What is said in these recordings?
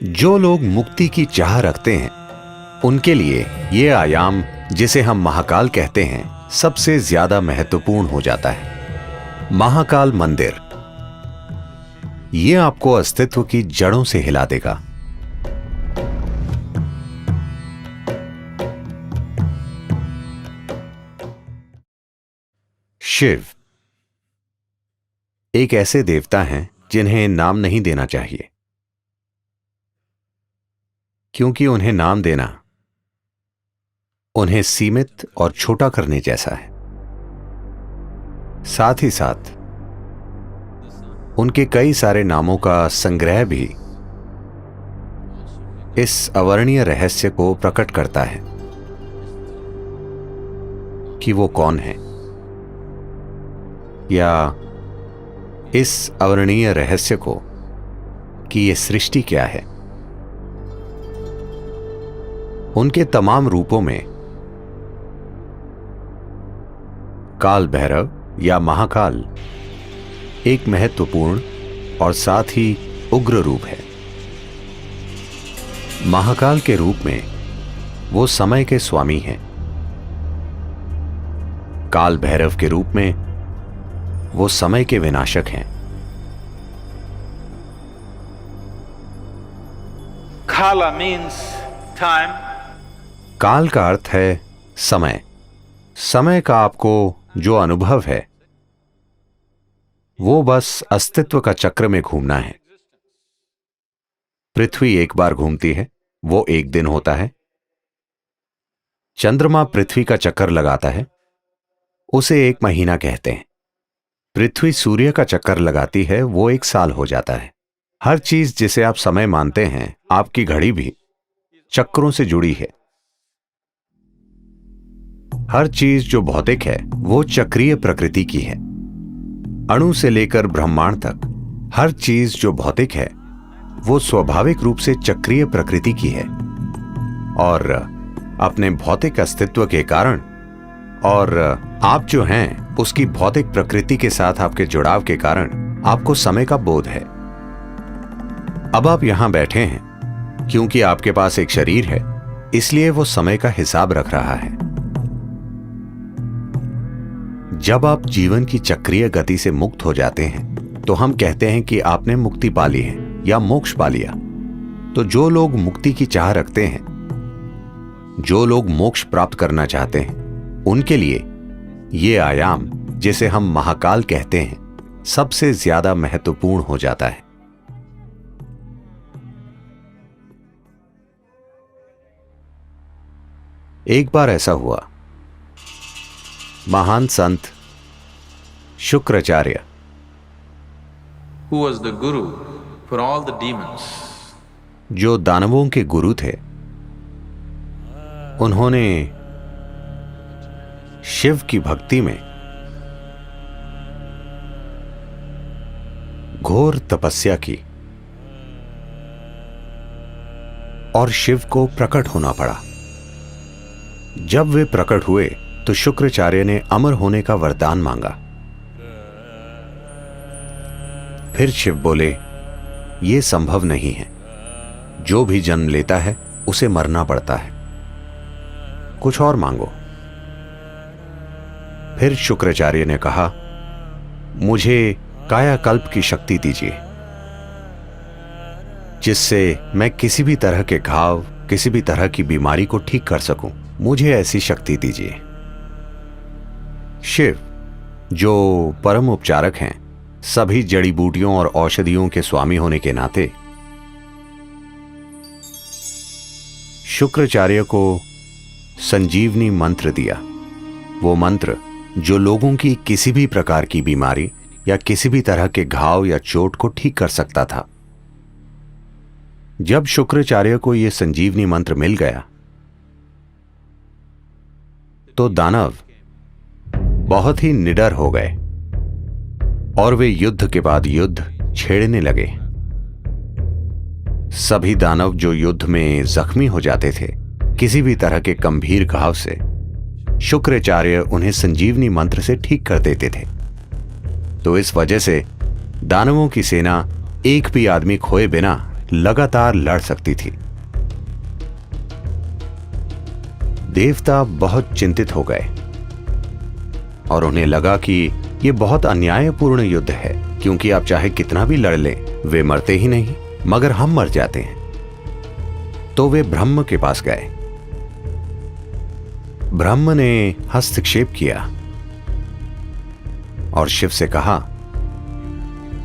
जो लोग मुक्ति की चाह रखते हैं उनके लिए ये आयाम, जिसे हम महाकाल कहते हैं, सबसे ज्यादा महत्वपूर्ण हो जाता है। महाकाल मंदिर ये आपको अस्तित्व की जड़ों से हिला देगा। शिव एक ऐसे देवता हैं जिन्हें नाम नहीं देना चाहिए, क्योंकि उन्हें नाम देना उन्हें सीमित और छोटा करने जैसा है। साथ ही साथ उनके कई सारे नामों का संग्रह भी इस अवर्णीय रहस्य को प्रकट करता है कि वो कौन है, या इस अवर्णीय रहस्य को कि ये सृष्टि क्या है। उनके तमाम रूपों में काल भैरव या महाकाल एक महत्वपूर्ण और साथ ही उग्र रूप है। महाकाल के रूप में वो समय के स्वामी हैं। काल भैरव के रूप में वो समय के विनाशक हैं। Kala means time. काल का अर्थ है समय। समय का आपको जो अनुभव है वो बस अस्तित्व का चक्र में घूमना है। पृथ्वी एक बार घूमती है, वो एक दिन होता है। चंद्रमा पृथ्वी का चक्कर लगाता है, उसे एक महीना कहते हैं। पृथ्वी सूर्य का चक्कर लगाती है, वो एक साल हो जाता है। हर चीज जिसे आप समय मानते हैं, आपकी घड़ी भी चक्रों से जुड़ी है। हर चीज जो भौतिक है वो चक्रीय प्रकृति की है। अणु से लेकर ब्रह्मांड तक हर चीज जो भौतिक है वो स्वाभाविक रूप से चक्रीय प्रकृति की है, और अपने भौतिक अस्तित्व के कारण और आप जो हैं उसकी भौतिक प्रकृति के साथ आपके जुड़ाव के कारण आपको समय का बोध है। अब आप यहां बैठे हैं क्योंकि आपके पास एक शरीर है, इसलिए वो समय का हिसाब रख रहा है। जब आप जीवन की चक्रीय गति से मुक्त हो जाते हैं तो हम कहते हैं कि आपने मुक्ति पा ली है या मोक्ष पा लिया। तो जो लोग मुक्ति की चाह रखते हैं, जो लोग मोक्ष प्राप्त करना चाहते हैं, उनके लिए ये आयाम, जिसे हम महाकाल कहते हैं, सबसे ज्यादा महत्वपूर्ण हो जाता है। एक बार ऐसा हुआ, महान संत Shukracharya, Who was the guru for all the demons? जो दानवों के गुरु थे, उन्होंने शिव की भक्ति में घोर तपस्या की और शिव को प्रकट होना पड़ा। जब वे प्रकट हुए तो शुक्राचार्य ने अमर होने का वरदान मांगा। फिर शिव बोले, यह संभव नहीं है, जो भी जन्म लेता है उसे मरना पड़ता है, कुछ और मांगो। फिर शुक्राचार्य ने कहा, मुझे कायाकल्प की शक्ति दीजिए, जिससे मैं किसी भी तरह के घाव, किसी भी तरह की बीमारी को ठीक कर सकूं। मुझे ऐसी शक्ति दीजिए। शिव, जो परम उपचारक हैं, सभी जड़ी बूटियों और औषधियों के स्वामी होने के नाते, शुक्राचार्य को संजीवनी मंत्र दिया। वो मंत्र जो लोगों की किसी भी प्रकार की बीमारी या किसी भी तरह के घाव या चोट को ठीक कर सकता था। जब शुक्राचार्य को यह संजीवनी मंत्र मिल गया तो दानव बहुत ही निडर हो गए और वे युद्ध के बाद युद्ध छेड़ने लगे। सभी दानव जो युद्ध में जख्मी हो जाते थे, किसी भी तरह के गंभीर घाव से, शुक्राचार्य उन्हें संजीवनी मंत्र से ठीक कर देते थे। तो इस वजह से दानवों की सेना एक भी आदमी खोए बिना लगातार लड़ सकती थी। देवता बहुत चिंतित हो गए और उन्हें लगा कि यह बहुत अन्यायपूर्ण युद्ध है, क्योंकि आप चाहे कितना भी लड़ लें, वे मरते ही नहीं, मगर हम मर जाते हैं। तो वे ब्रह्म के पास गए। ब्रह्म ने हस्तक्षेप किया और शिव से कहा,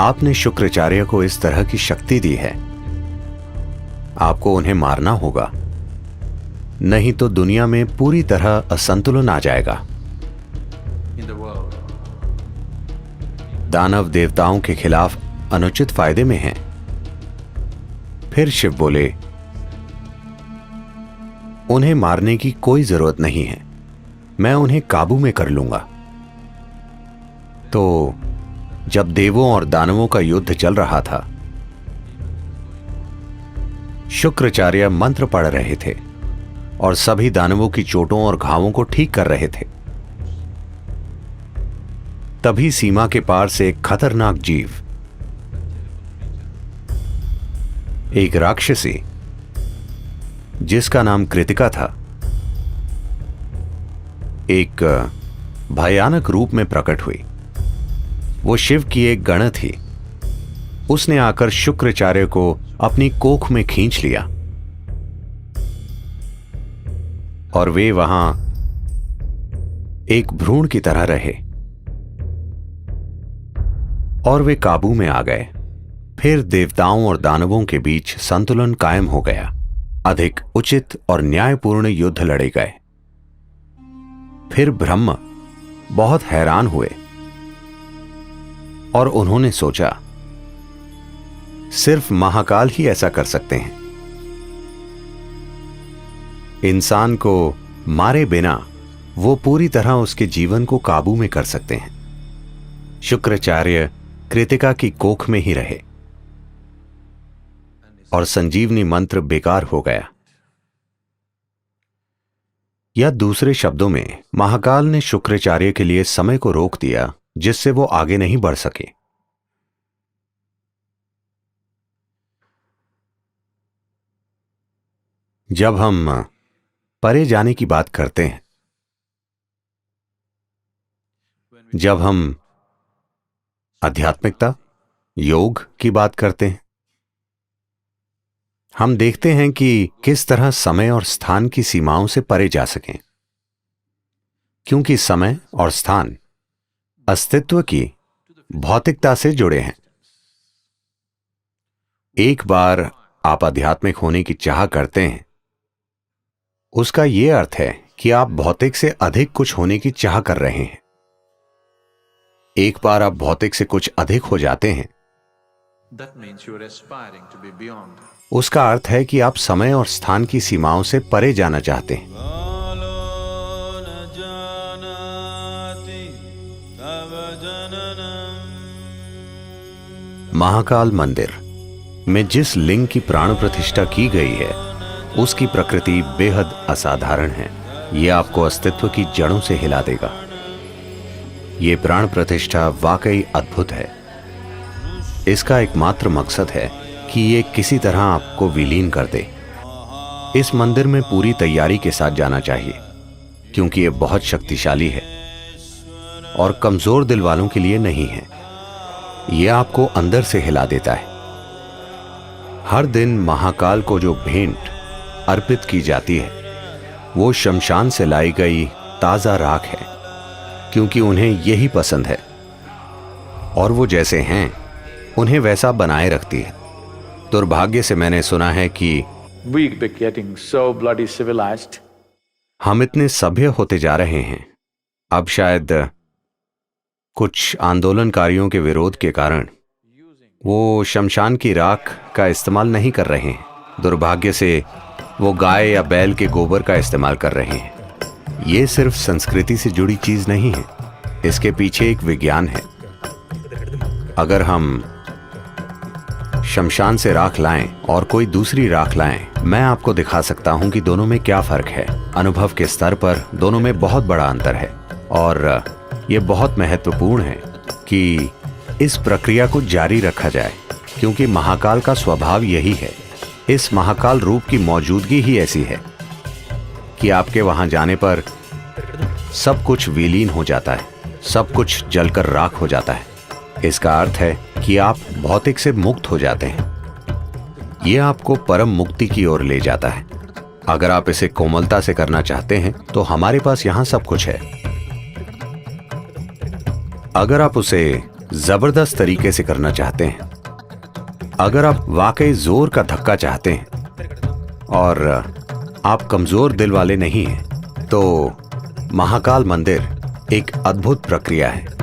आपने शुक्राचार्य को इस तरह की शक्ति दी है, आपको उन्हें मारना होगा, नहीं तो दुनिया में पूरी तरह असंतुलन आ जाएगा। in the world. दानव देवताओं के खिलाफ अनुचित फायदे में हैं। फिर शिव बोले, उन्हें मारने की कोई जरूरत नहीं है, मैं उन्हें काबू में कर लूंगा। तो जब देवों और दानवों का युद्ध चल रहा था, शुक्राचार्य मंत्र पढ़ रहे थे और सभी दानवों की चोटों और घावों को ठीक कर रहे थे। तभी सीमा के पार से एक खतरनाक जीव, एक राक्षसी जिसका नाम कृतिका था, एक भयानक रूप में प्रकट हुई। वो शिव की एक गण थी। उसने आकर शुक्राचार्य को अपनी कोख में खींच लिया और वे वहां एक भ्रूण की तरह रहे और वे काबू में आ गए। फिर देवताओं और दानवों के बीच संतुलन कायम हो गया। अधिक उचित और न्यायपूर्ण युद्ध लड़े गए। फिर ब्रह्म बहुत हैरान हुए और उन्होंने सोचा, सिर्फ महाकाल ही ऐसा कर सकते हैं। इंसान को मारे बिना वो पूरी तरह उसके जीवन को काबू में कर सकते हैं। शुक्राचार्य कृतिका की कोख में ही रहे और संजीवनी मंत्र बेकार हो गया। या दूसरे शब्दों में, महाकाल ने शुक्राचार्य के लिए समय को रोक दिया, जिससे वो आगे नहीं बढ़ सके। जब हम परे जाने की बात करते हैं, जब हम आध्यात्मिकता, योग की बात करते हैं, हम देखते हैं कि किस तरह समय और स्थान की सीमाओं से परे जा सकें, क्योंकि समय और स्थान अस्तित्व की भौतिकता से जुड़े हैं। एक बार आप आध्यात्मिक होने की चाह करते हैं, उसका यह अर्थ है कि आप भौतिक से अधिक कुछ होने की चाह कर रहे हैं। एक बार आप भौतिक से कुछ अधिक हो जाते हैं, That means you are aspiring to be beyond. उसका अर्थ है कि आप समय और स्थान की सीमाओं से परे जाना चाहते हैं। महाकाल मंदिर में जिस लिंग की प्राण प्रतिष्ठा की गई है, उसकी प्रकृति बेहद असाधारण है। यह आपको अस्तित्व की जड़ों से हिला देगा। यह प्राण प्रतिष्ठा वाकई अद्भुत है। इसका एकमात्र मकसद है कि ये किसी तरह आपको विलीन कर दे। इस मंदिर में पूरी तैयारी के साथ जाना चाहिए, क्योंकि यह बहुत शक्तिशाली है और कमजोर दिल वालों के लिए नहीं है। यह आपको अंदर से हिला देता है। हर दिन महाकाल को जो भेंट अर्पित की जाती है, वो शमशान से लाई गई ताजा राख है, क्योंकि उन्हें यही पसंद है और वो जैसे हैं उन्हें वैसा बनाए रखती है। दुर्भाग्य से मैंने सुना है कि We be getting so bloody civilized. हम इतने सभ्य होते जा रहे हैं, अब शायद कुछ आंदोलनकारियों के विरोध के कारण वो शमशान की राख का इस्तेमाल नहीं कर रहे हैं। दुर्भाग्य से वो गाय या बैल के गोबर का इस्तेमाल कर रहे हैं। ये सिर्फ संस्कृति से जुड़ी चीज नहीं है, इसके पीछे एक विज्ञान है। अगर हम शमशान से राख लाएं और कोई दूसरी राख लाएं, मैं आपको दिखा सकता हूं कि दोनों में क्या फर्क है। अनुभव के स्तर पर दोनों में बहुत बड़ा अंतर है और यह बहुत महत्वपूर्ण है कि इस प्रक्रिया को जारी रखा जाए। क्योंकि महाकाल का स्वभाव यही है। इस महाकाल रूप की मौजूदगी ही ऐसी है कि आपके वहां जाने पर सब कुछ विलीन हो जाता है, सब कुछ जलकर राख हो जाता है। इसका अर्थ है कि आप भौतिक से मुक्त हो जाते हैं। यह आपको परम मुक्ति की ओर ले जाता है। अगर आप इसे कोमलता से करना चाहते हैं तो हमारे पास यहां सब कुछ है। अगर आप उसे जबरदस्त तरीके से करना चाहते हैं, अगर आप वाकई जोर का धक्का चाहते हैं और आप कमजोर दिल वाले नहीं हैं, तो महाकाल मंदिर एक अद्भुत प्रक्रिया है।